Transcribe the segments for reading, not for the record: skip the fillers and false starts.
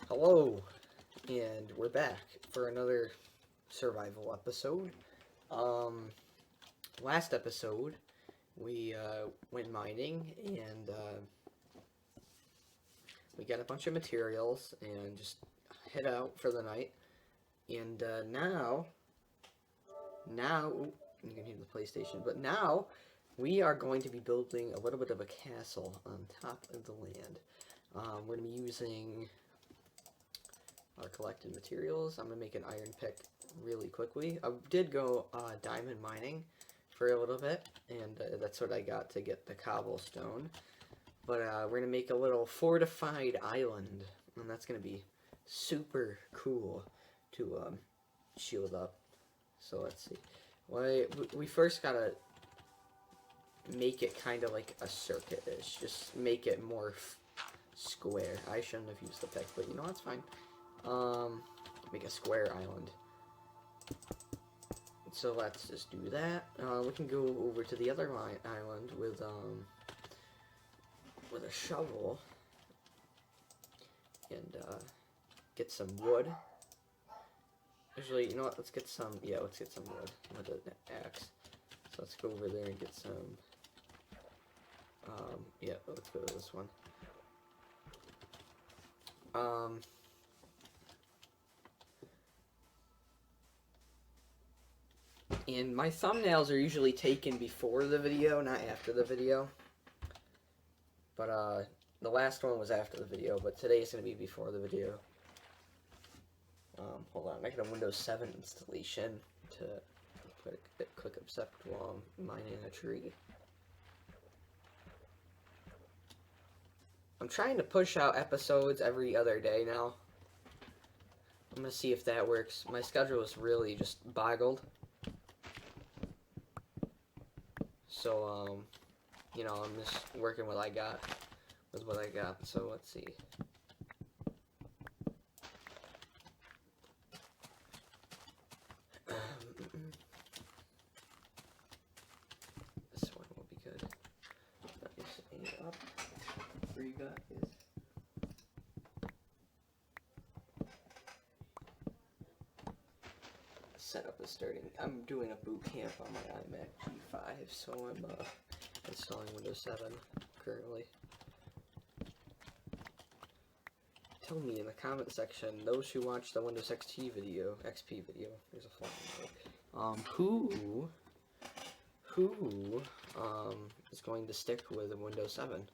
Hello, and we're back for another survival episode. Um, Last episode we went mining and we got a bunch of materials and just head out for the night. And now you can hear the PlayStation, but now we are going to be building a little bit of a castle on top of the land. We're going to be using our collected materials. I'm gonna make an iron pick really quickly. I did go diamond mining for a little bit, and that's what I got to get the cobblestone. But we're gonna make a little fortified island, and that's gonna be super cool to shield up. So let's see. Well, we first gotta make it kind of like a circuit-ish. Just make it more square. I shouldn't have used the pick, but you know, it's fine. Make a square island. So let's just do that. We can go over to the other island with a shovel and get some wood. Actually, you know what? Let's get some. Yeah, let's get some wood with an axe. So let's go over there and get some. Yeah, let's go to this one. And my thumbnails are usually taken before the video, not after the video. But the last one was after the video, but today is going to be before the video. Hold on, I got a Windows 7 installation to quick accept while I'm mining a tree. I'm trying to push out episodes every other day now. I'm going to see if that works. My schedule is really just boggled. So, you know, I'm just working what I got with what I got. So let's see. This one will be good. Nice and up for you guys. Setup is starting. I'm doing a boot camp on my iMac G5, so I'm installing Windows 7 currently. Tell me in the comment section, those who watch the Windows XP video, there's a fly in who is going to stick with Windows 7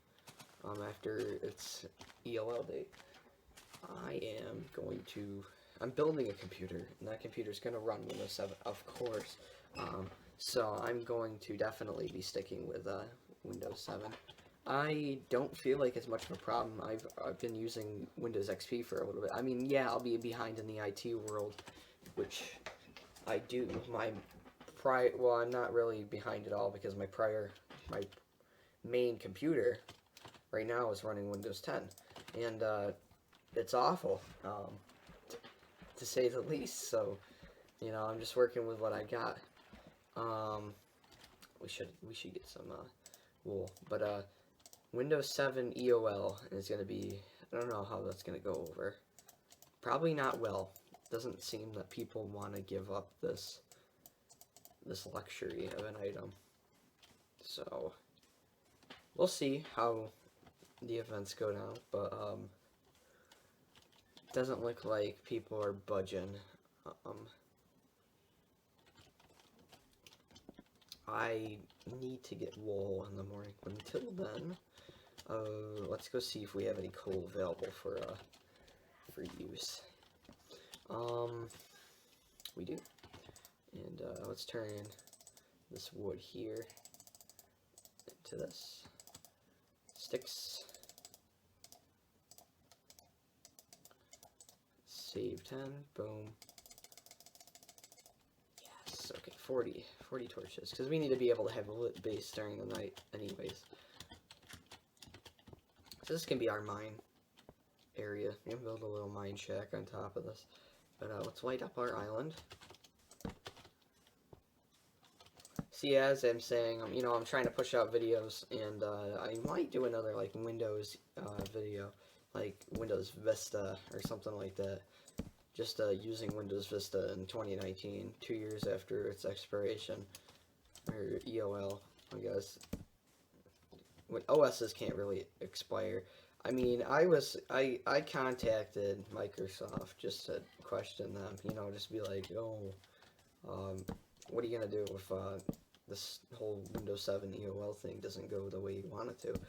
after its ELL date. I'm building a computer, and that computer is going to run Windows 7, of course. So I'm going to definitely be sticking with Windows 7. I don't feel like it's much of a problem. I've been using Windows XP for a little bit. I mean, yeah, I'll be behind in the IT world, which I do. Well, I'm not really behind at all because my main computer right now is running Windows 10, and it's awful, to say the least. So, you know, I'm just working with what I got. We should get some wool, but Windows 7 EOL is going to be, I don't know how that's going to go over. Probably not well. Doesn't seem that people want to give up this luxury of an item. So, we'll see how the events go down, but doesn't look like people are budging. I need to get wool in the morning. Until then, let's go see if we have any coal available for use. We do. And let's turn this wood here into this. Sticks. Save 10. Boom. Yes. Okay, 40 torches. Because we need to be able to have a lit base during the night anyways. So this can be our mine area. We can build a little mine shack on top of this. But let's light up our island. See, as I'm saying, you know, I'm trying to push out videos, and I might do another like Windows video like Windows Vista or something like that. Just using Windows Vista in 2019, 2 years after its expiration, or EOL, I guess. When OSs can't really expire. I mean, I contacted Microsoft just to question them, you know, just be like, oh, what are you gonna do if this whole Windows 7 EOL thing doesn't go the way you want it to?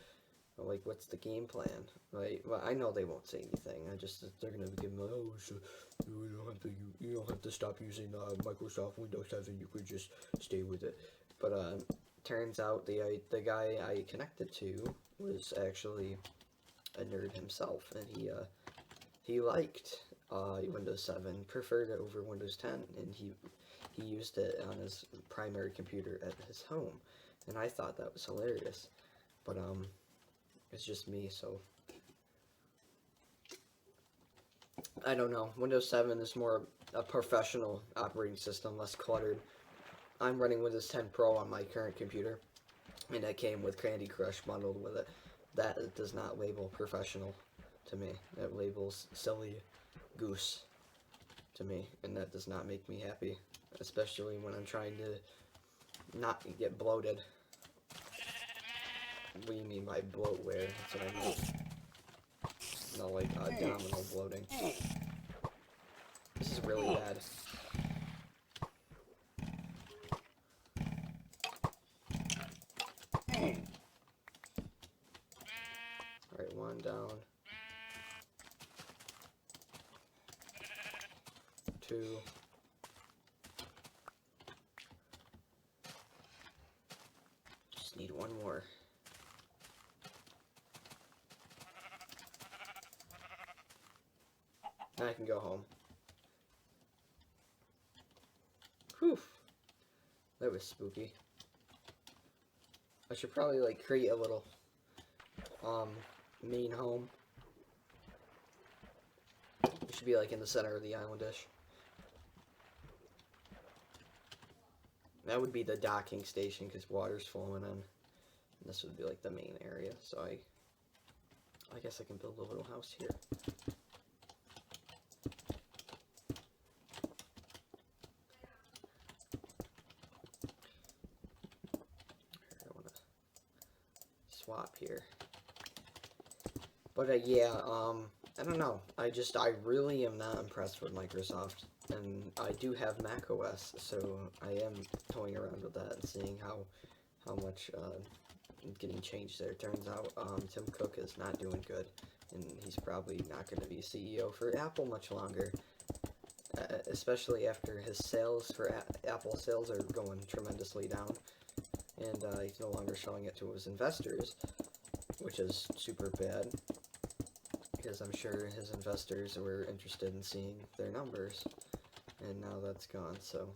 Like, what's the game plan? Right? Well, I know they won't say anything. They're gonna give me, oh, so you don't have to stop using Microsoft Windows 7. You could just stay with it. But turns out the guy I connected to was actually a nerd himself, and he liked Windows 7, preferred it over Windows 10, and he used it on his primary computer at his home, and I thought that was hilarious. But it's just me, so I don't know. Windows 7 is more a professional operating system, less cluttered. I'm running Windows 10 Pro on my current computer, and that came with Candy Crush bundled with it. That does not label professional to me. That labels silly goose to me, and that does not make me happy, especially when I'm trying to not get bloated. What do you mean by bloatware? That's what I mean. No, like abdominal bloating. This is really bad. Alright, one down. 2. Just need one more. And I can go home. Whew. That was spooky. I should probably like create a little main home. It should be like in the center of the island dish. That would be the docking station because water's flowing in. And this would be like the main area. So I guess I can build a little house here. I want to swap here. But yeah, I don't know. I really am not impressed with Microsoft. And I do have Mac OS, so I am toying around with that and seeing how much getting changed there. Turns out Tim Cook is not doing good, and he's probably not going to be CEO for Apple much longer, especially after his sales for Apple sales are going tremendously down, and he's no longer showing it to his investors, which is super bad, because I'm sure his investors were interested in seeing their numbers. And now that's gone, so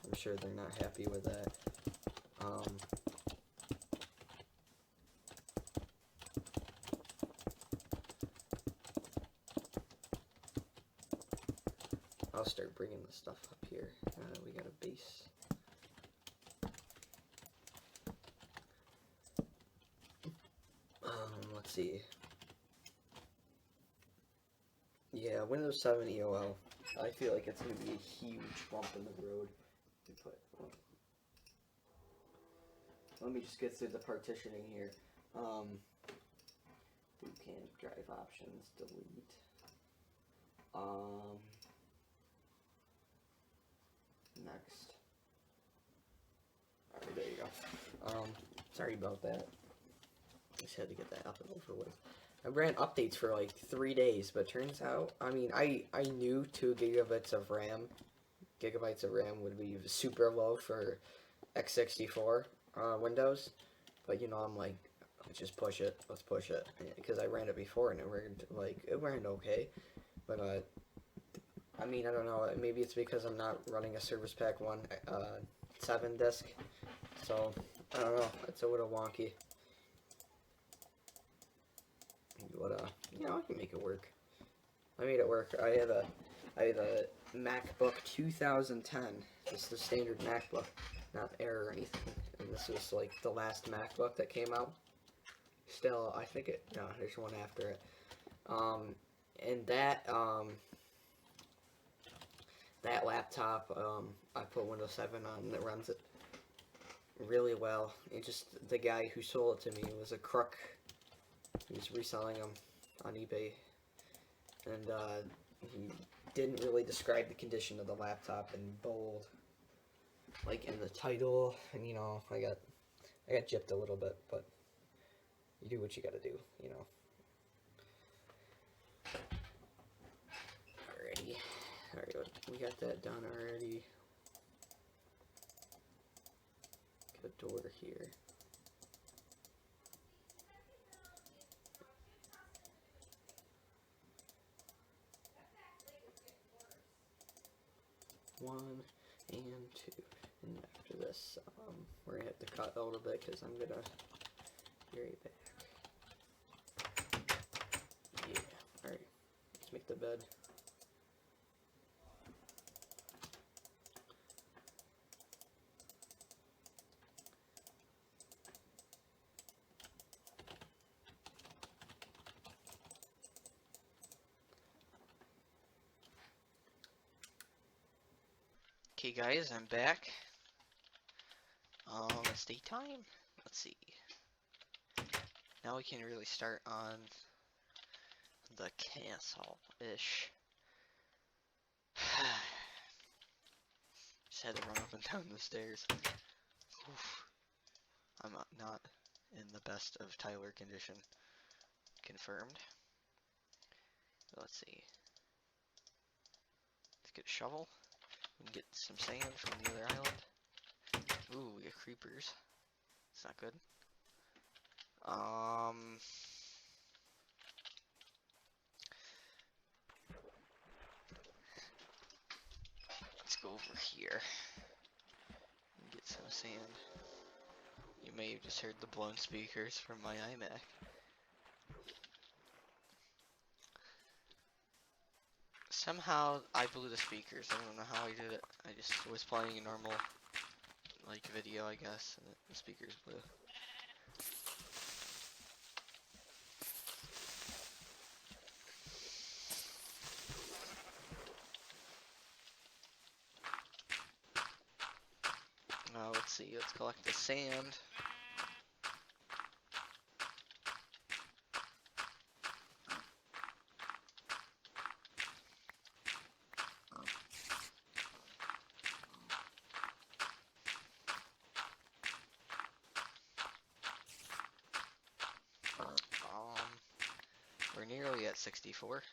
I'm sure they're not happy with that. I'll start bringing the stuff up here. We got a base. Let's see. Yeah, Windows 7 EOL. I feel like it's going to be a huge bump in the road. Let me just get through the partitioning here. Boot camp, drive options, delete. Next. Alright, there you go. Sorry about that. Just had to get that up and over with. I ran updates for like 3 days, but turns out, I mean, I knew 2 gigabytes of RAM would be super low for x64 Windows, but you know, I'm like, let's just push it, let's push it, because I ran it before and it ran okay, but I mean, I don't know, maybe it's because I'm not running a Service Pack 1 7 disk, so I don't know, it's a little wonky. But you know, I can make it work. I made it work. I have a MacBook 2010. It's the standard MacBook, not Air or anything. And this was like the last MacBook that came out. still, I think it, no, there's one after it. And that laptop, I put Windows 7 on and it runs it really well. It just, the guy who sold it to me was a crook. He was reselling them on eBay. And he didn't really describe the condition of the laptop in bold, like in the title. And you know, I got gypped a little bit, but you do what you gotta do, you know. Alrighty. Alright, we got that done already. Get a door here. One and two. And after this, we're gonna have to cut a little bit because I'm gonna be right back. Yeah. Alright. Let's make the bed. Okay guys, I'm back. It's daytime. Let's see. Now we can really start on the castle-ish. Just had to run up and down the stairs. Oof. I'm not in the best of Tyler condition. Confirmed. Let's see. Let's get a shovel. We can get some sand from the other island. Ooh, we get creepers. It's not good. Let's go over here and get some sand. You may have just heard the blown speakers from my iMac. Somehow I blew the speakers. I don't know how I did it. I just was playing a normal like video, I guess, and the speakers blew. Let's see, let's collect the sand. We're nearly at 64.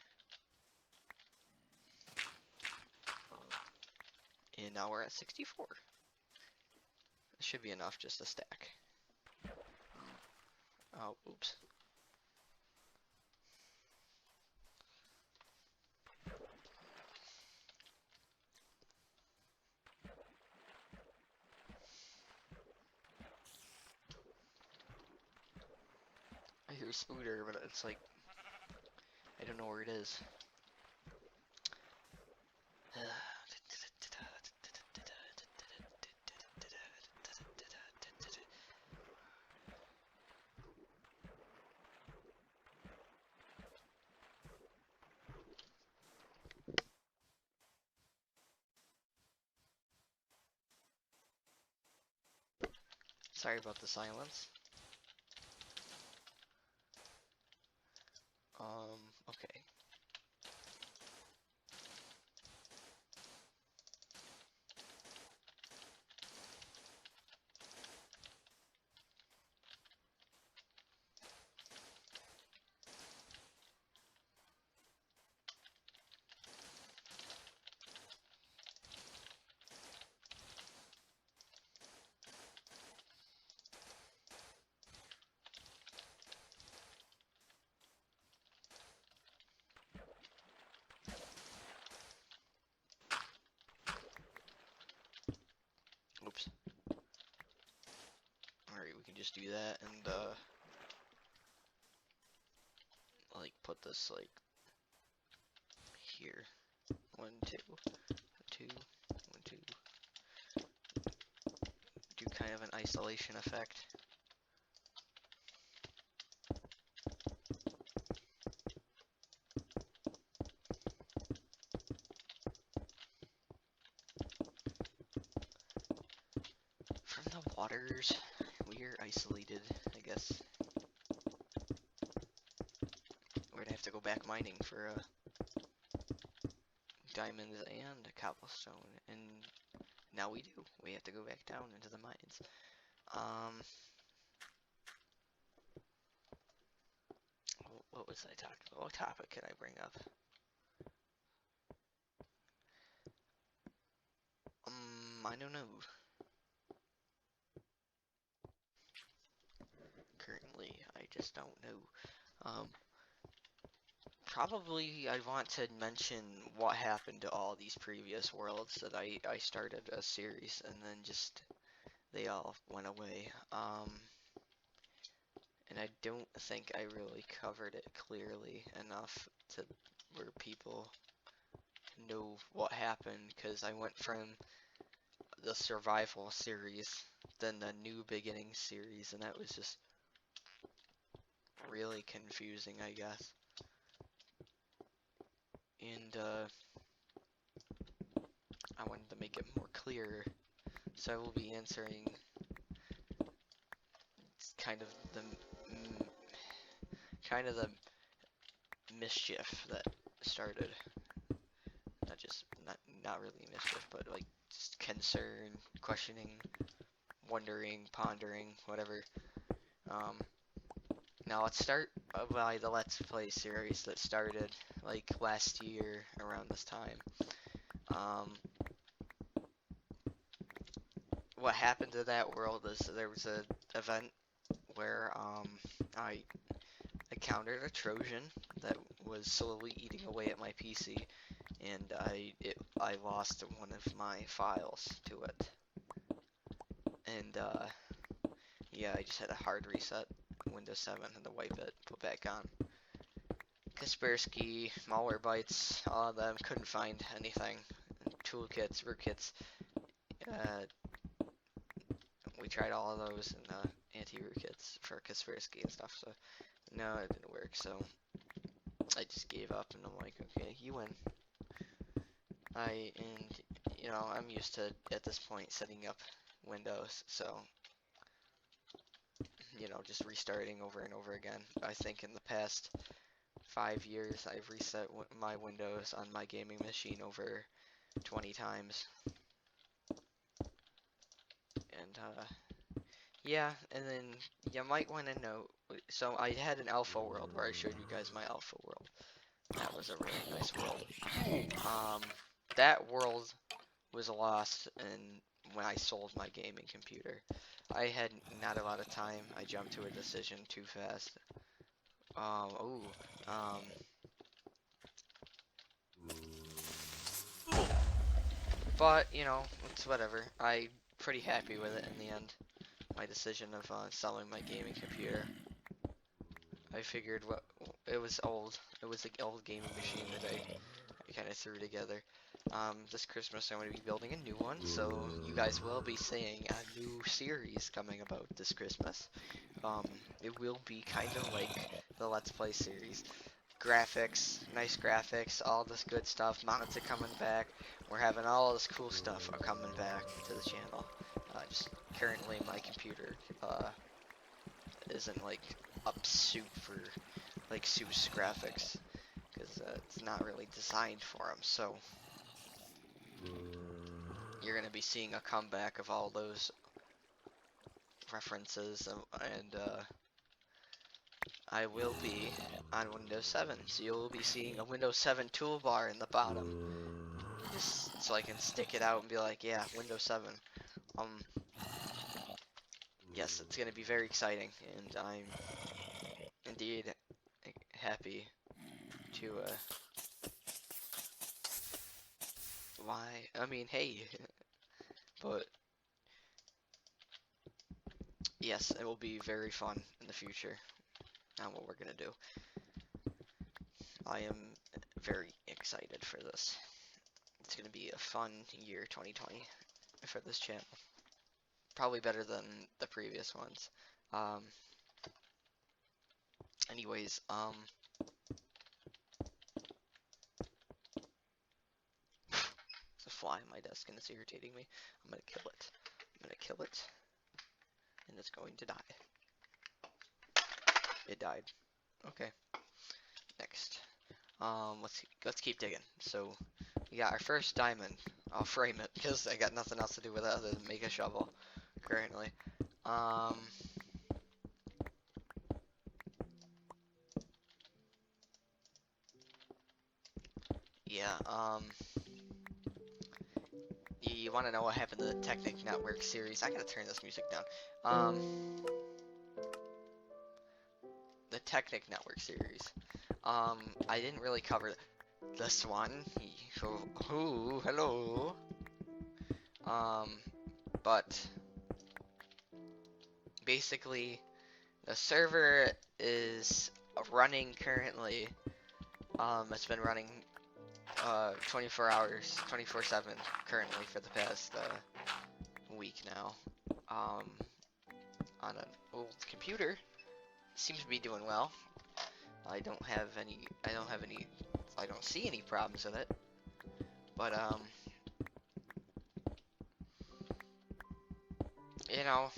And now we're at 64. It should be enough just to stack. Oh, oops. I hear Spooter, but it's like, I don't know where it is. Sorry about the silence. Okay. Oops. Alright, we can just do that and, like, put this, like, here. 1, 2, 2, 1, 2. Do kind of an isolation effect. waters. We're isolated, I guess. We're gonna have to go back mining for diamonds and cobblestone, and now we do. We have to go back down into the mines. What was I talking about? What topic could I bring up? I don't know. Currently, I just don't know. Probably I want to mention what happened to all these previous worlds that I started a series and then just they all went away. And I don't think I really covered it clearly enough to where people know what happened, because I went from the survival series, then the new beginning series, and that was just really confusing, I guess. And I wanted to make it more clear, so I will be answering kind of the mischief that started. Not really mischief, but like just concern, questioning, wondering, pondering, whatever. Now let's start by the Let's Play series that started like last year around this time. What happened to that world is there was an event where I encountered a Trojan that was slowly eating away at my PC, and I lost one of my files to it. And yeah, I just had a hard reset, Windows 7, had to wipe it, put back on. Kaspersky, Malwarebytes, all of them, couldn't find anything. Toolkits, rootkits, we tried all of those and anti-rootkits for Kaspersky and stuff, so no, it didn't work, so I just gave up and I'm like, okay, you win. You know, I'm used to, at this point, setting up Windows, so, you know, just restarting over and over again. I think in the past 5 years, I've reset my Windows on my gaming machine over 20 times. And, yeah, and then you might want to know, so I had an alpha world where I showed you guys my alpha world. That was a really nice world. That world was lost when I sold my gaming computer. I had not a lot of time. I jumped to a decision too fast. But, you know, it's whatever. I'm pretty happy with it in the end. My decision of selling my gaming computer. I figured it was old. It was an old gaming machine that I kind of threw together. This Christmas I'm going to be building a new one, so you guys will be seeing a new series coming about this Christmas. It will be kind of like the Let's Play series. Graphics, nice graphics, all this good stuff. Mods are coming back. We're having all this cool stuff coming back to the channel. Just currently my computer isn't like up super like Zeus graphics, because it's not really designed for them. So you're gonna be seeing a comeback of all those references, and I will be on Windows 7, so you'll be seeing a Windows 7 toolbar in the bottom, just so I can stick it out and be like, yeah, Windows 7. Yes, it's gonna be very exciting, and I'm indeed happy to I mean, hey, but yes, it will be very fun in the future on what we're gonna do. I am very excited for this. It's gonna be a fun year, 2020, for this channel. Probably better than the previous ones. Anyways, there's a fly on my desk and it's irritating me. I'm gonna kill it. I'm gonna kill it. and it's going to die. It died. Okay. Next. Let's keep digging. So we got our first diamond. I'll frame it because I got nothing else to do with it other than make a shovel currently. Yeah, you want to know what happened to the Technic Network series? I gotta turn this music down. The Technic Network series. I didn't really cover this one. Hello. But basically, the server is running currently. It's been running 24 hours, 24/7 currently for the past week now. On an old computer, seems to be doing well. I don't see any problems with it. But you know,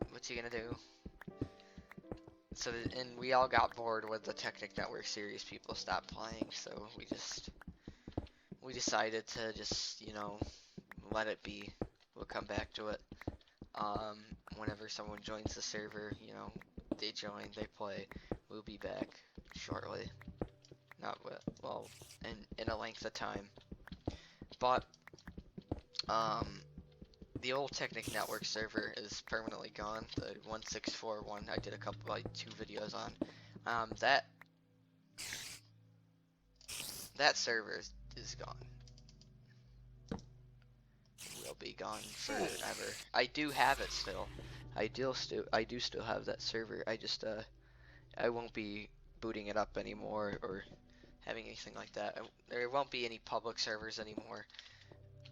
what's he gonna do? So, and we all got bored with the Technic Network series. People stopped playing, so we decided to just, you know, let it be. We'll come back to it. Whenever someone joins the server, you know, they join, they play. We'll be back shortly. Not well, in a length of time. But the old Technic Network server is permanently gone. The 1641 I did like 2 videos on. That server is gone. Will be gone forever. I do have it still. I do still have that server. I just I won't be booting it up anymore or having anything like that. There won't be any public servers anymore.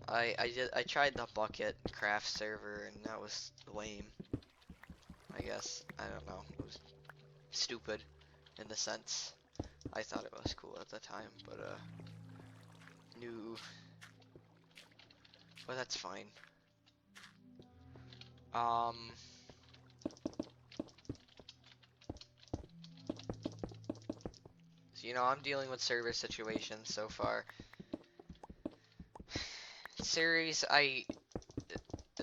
I tried the Bucket Craft server and that was lame. I guess. I don't know. It was stupid in the sense. I thought it was cool at the time, but new. But that's fine. So, you know, I'm dealing with server situations so far. Series, as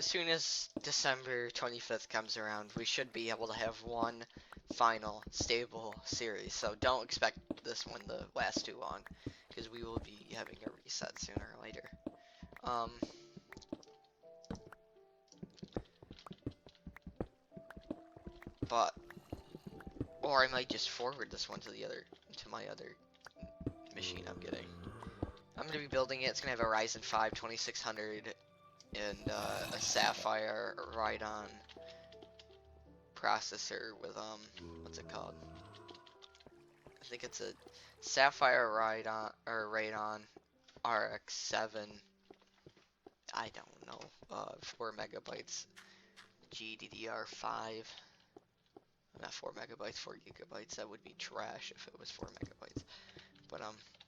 soon as December 25th comes around, we should be able to have one final stable series. So don't expect this one to last too long, because we will be having a reset sooner or later. Or I might just forward this one to my other machine I'm getting. I'm gonna be building it. It's gonna have a Ryzen 5 2600 and a Sapphire Radeon processor with what's it called? I think it's a Sapphire Radeon RX 7. I don't know. 4 megabytes GDDR5. Not 4 megabytes, 4 gigabytes. That would be trash if it was 4 megabytes. But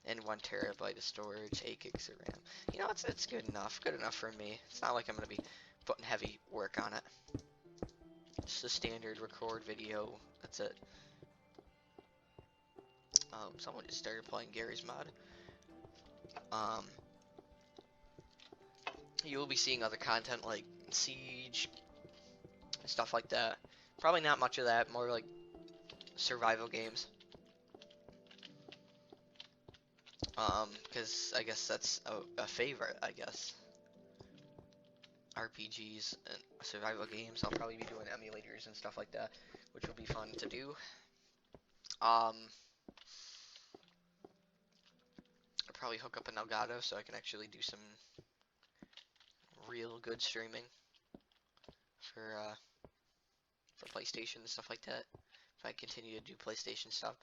and 1 terabyte of storage, 8 gigs of RAM. You know, it's good enough. Good enough for me. It's not like I'm gonna be putting heavy work on it. Just a standard record video. That's it. Someone just started playing Garry's Mod. You will be seeing other content like Siege, stuff like that. Probably not much of that. More like survival games. Because I guess that's a favorite, I guess. RPGs and survival games. I'll probably be doing emulators and stuff like that, which will be fun to do. I'll probably hook up an Elgato so I can actually do some real good streaming for PlayStation and stuff like that. If I continue to do PlayStation stuff.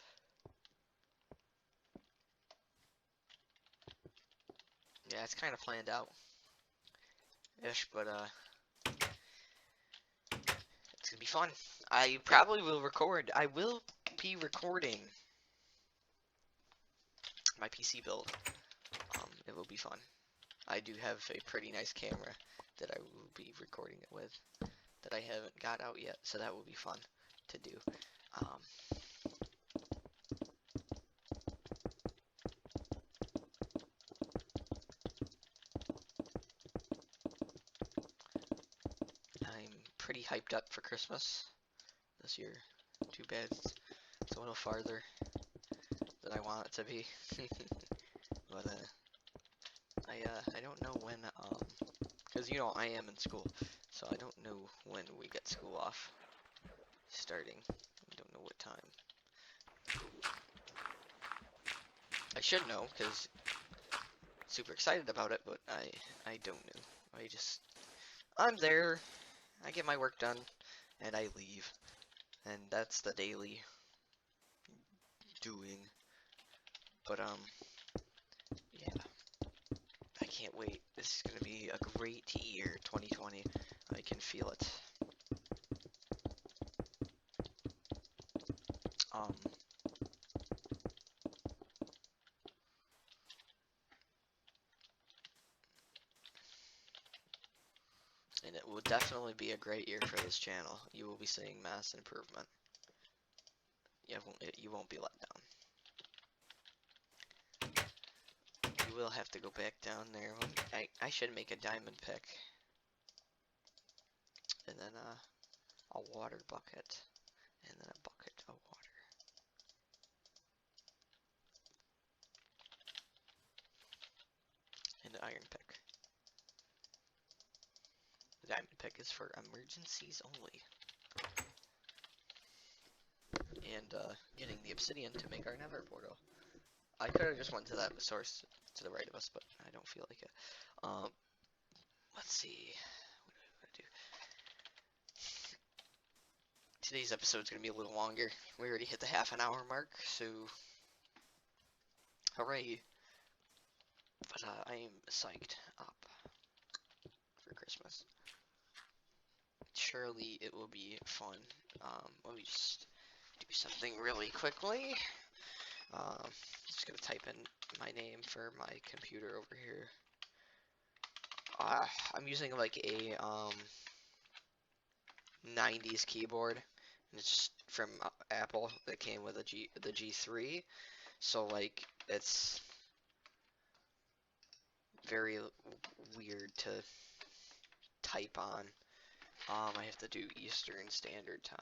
Yeah, it's kind of planned out. Ish, but it's gonna be fun. I probably will record. I will be recording my PC build. It will be fun. I do have a pretty nice camera that I will be recording it with. that I haven't got out yet, so that will be fun to do. Um, I'm pretty hyped up for Christmas this year. Too bad it's a little farther than I want it to be. But I don't know when, because I am in school, so I don't know when we get school off starting. I don't know what time. I should know, because super excited about it, but I don't know. I'm there, I get my work done, and I leave. And that's the daily doing. But, yeah. I can't wait. This is gonna be a great year, 2020. I can feel it. And it will definitely be a great year for this channel. You will be seeing mass improvement. You won't be let down. You will have to go back down there. I should make a diamond pick. And then a water bucket. And then a bucket of water. And an iron pick. The diamond pick is for emergencies only. And getting the obsidian to make our nether portal. I could have just went to that source to the right of us, but I don't feel like it. Let's see. What do we gotta do? Today's episode's gonna be a little longer. We already hit the half-an-hour mark, so hooray! But I am psyched up for Christmas. Surely it will be fun. Let me just do something really quickly. Just gonna type in my name for my computer over here. I'm using like a 90s keyboard, and it's from Apple that came with the G3. So like it's very weird to type on. I have to do Eastern Standard Time.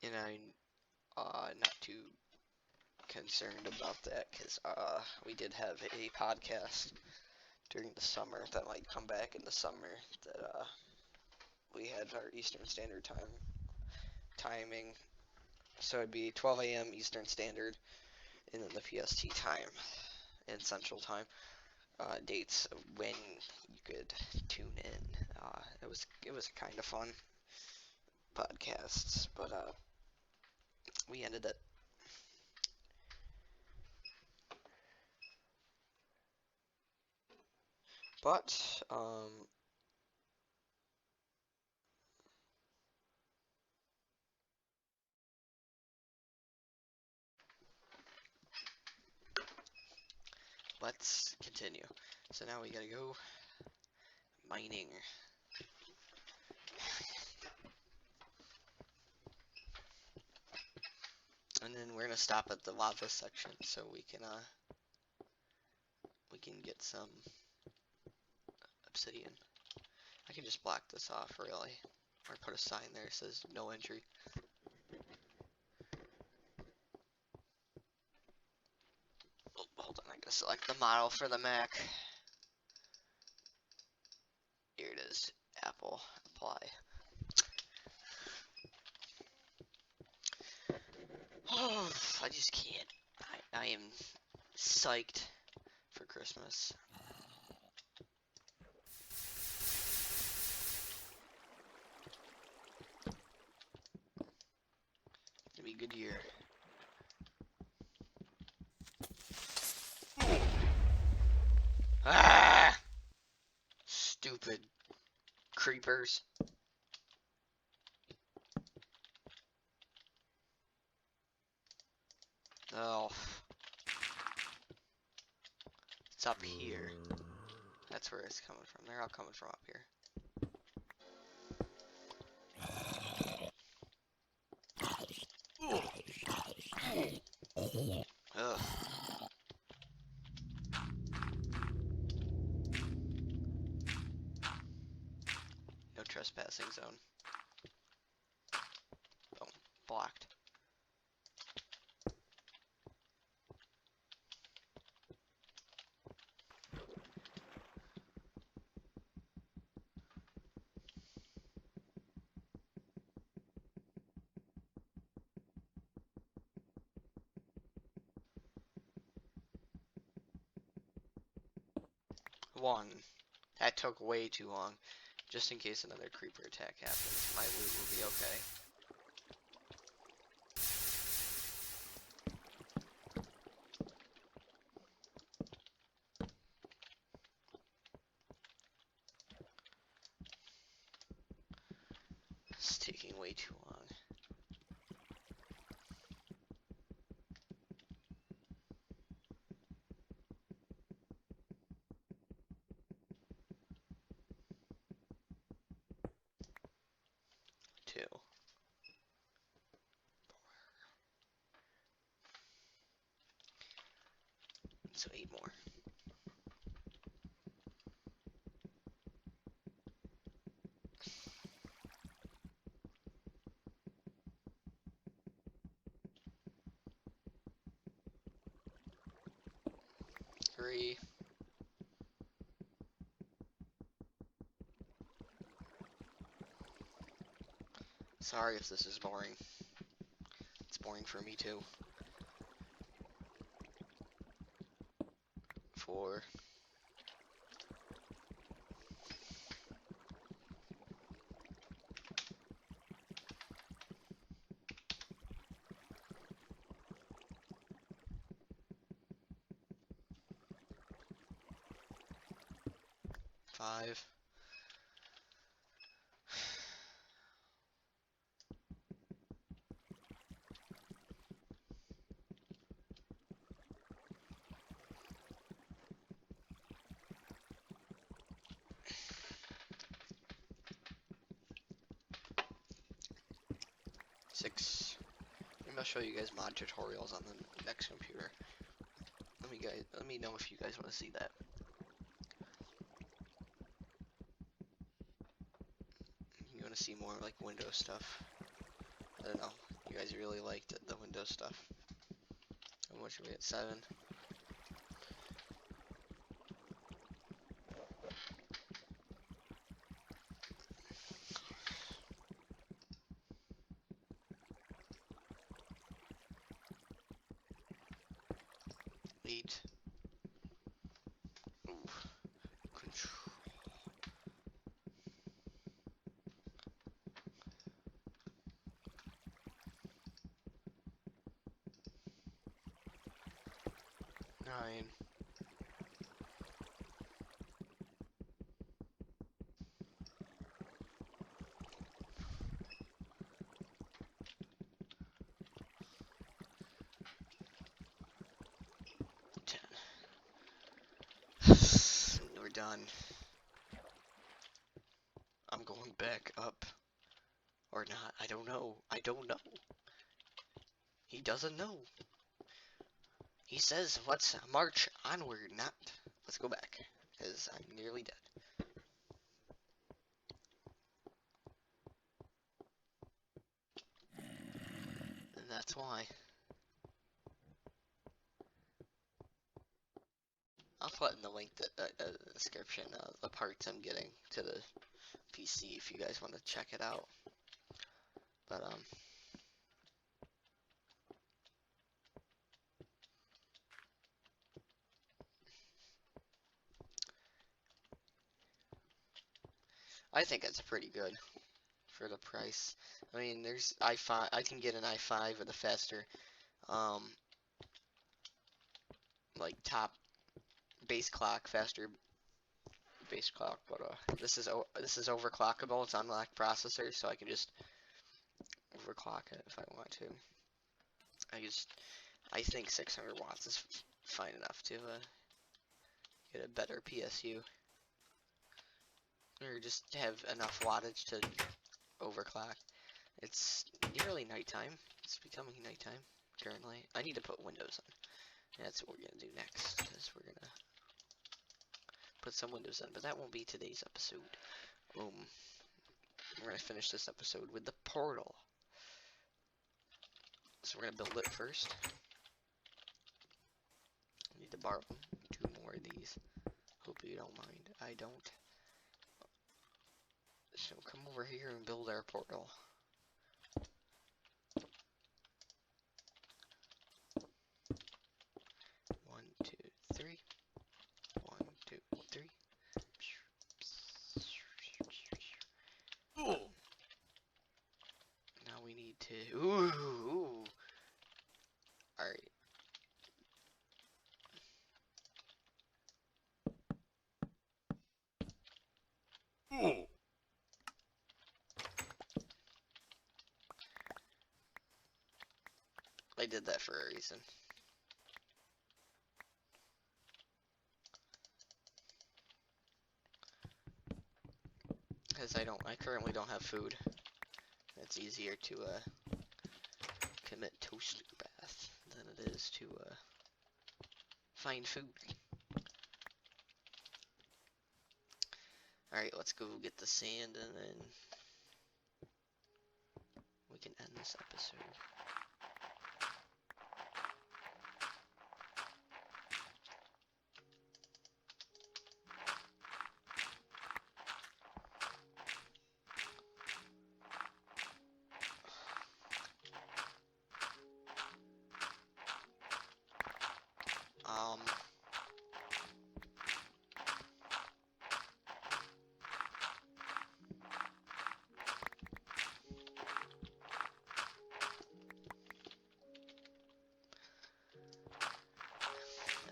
And I'm not too concerned about that, because we did have a podcast during the summer that might come back in the summer that we had our Eastern Standard Time timing, so it'd be 12 a.m. Eastern Standard, and then the PST time and Central Time dates when you could tune in. It was kind of fun podcasts, but we ended it. But let's continue. So now we gotta go mining. And then we're gonna stop at the lava section so we can get some obsidian. I can just block this off really, or put a sign there that says no entry. Oh, hold on, I gotta select the model for the Mac. Here it is, Apple, apply. Oh, I just can't. I am psyched for Christmas. It's gonna be a good year. Ah! Stupid creepers. It's up here. That's where it's coming from. They're all coming from up here. Ugh. No trespassing zone. Oh, blocked. One. That took way too long. Just in case another creeper attack happens, my loot will be okay. It's taking way too long. Two. So 8 more. Three. Sorry if this is boring. It's boring for me too. 4. 5. 6. Maybe I'll show you guys mod tutorials on the next computer. Let me know if you guys want to see that. You want to see more like Windows stuff? I don't know. You guys really liked the Windows stuff. How much are we at? 7. Eight. Ooh. Control. 9. 10. We're done. I'm going back up. Or not. I don't know. I don't know. He doesn't know. He says, let's march onward, not let's go back. Because I'm nearly dead. And that's why. I'll put in the link, the description, the parts I'm getting to the PC if you guys want to check it out. But, I think it's pretty good for the price. I mean, there's i5, I can get an i5 with a faster, like top base clock, faster base clock, but this is overclockable. It's unlocked processor, so I can just overclock it if I want to. I think 600 watts is fine enough to get a better PSU. Or just have enough wattage to overclock. It's nearly nighttime. It's becoming nighttime currently. I need to put windows on. That's what we're gonna do next, because we're gonna put some windows on, but that won't be today's episode. We're gonna finish this episode with the portal. So we're gonna build it first. I need to borrow 2 more of these. Hope you don't mind. I don't. So come over here and build our portal. One, two, three. 1, 2, 3. Now we need to. Ooh. All right. I did that for a reason. Because I currently don't have food. It's easier to commit toaster bath than it is to find food. Alright, let's go get the sand and then we can end this episode.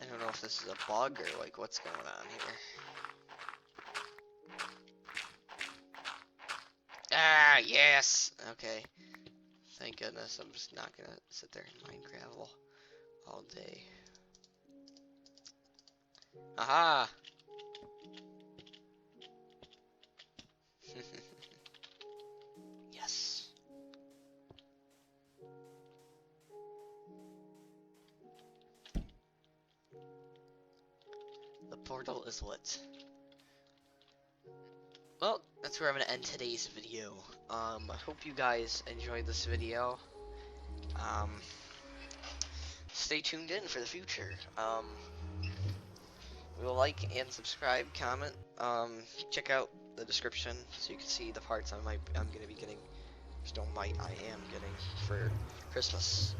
I don't know if this is a bug or like what's going on here. Ah, yes! Okay. Thank goodness, I'm just not gonna sit there and mine gravel all day. Aha! Yes. The portal is lit. Well, that's where I'm gonna end today's video. I hope you guys enjoyed this video. Stay tuned in for the future. We will like and subscribe, comment. Check out the description so you can see the parts I'm gonna be getting. Stone Bite I am getting for Christmas.